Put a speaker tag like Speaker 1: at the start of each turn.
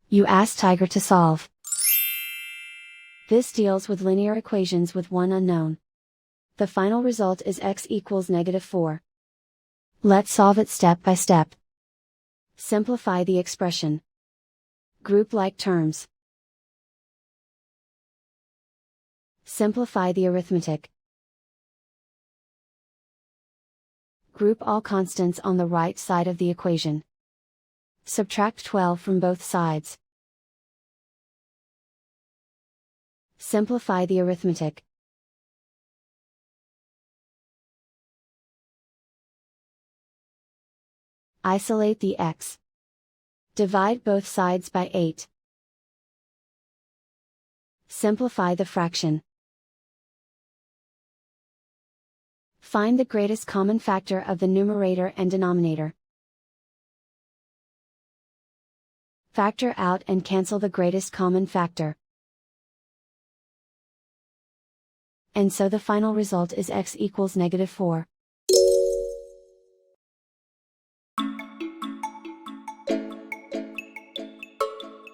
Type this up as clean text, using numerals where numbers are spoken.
Speaker 1: You ask Tiger to solve. This deals with linear equations with one unknown. The final result is x equals -4. Let's solve it step by step. Simplify the expression. Group like terms. Simplify the arithmetic. Group all constants on the right side of the equation. Subtract 12 from both sides. Simplify the arithmetic. Isolate the x. Divide both sides by 8. Simplify the fraction. Find the greatest common factor of the numerator and denominator. Factor out and cancel the greatest common factor. And so the final result is x equals -4.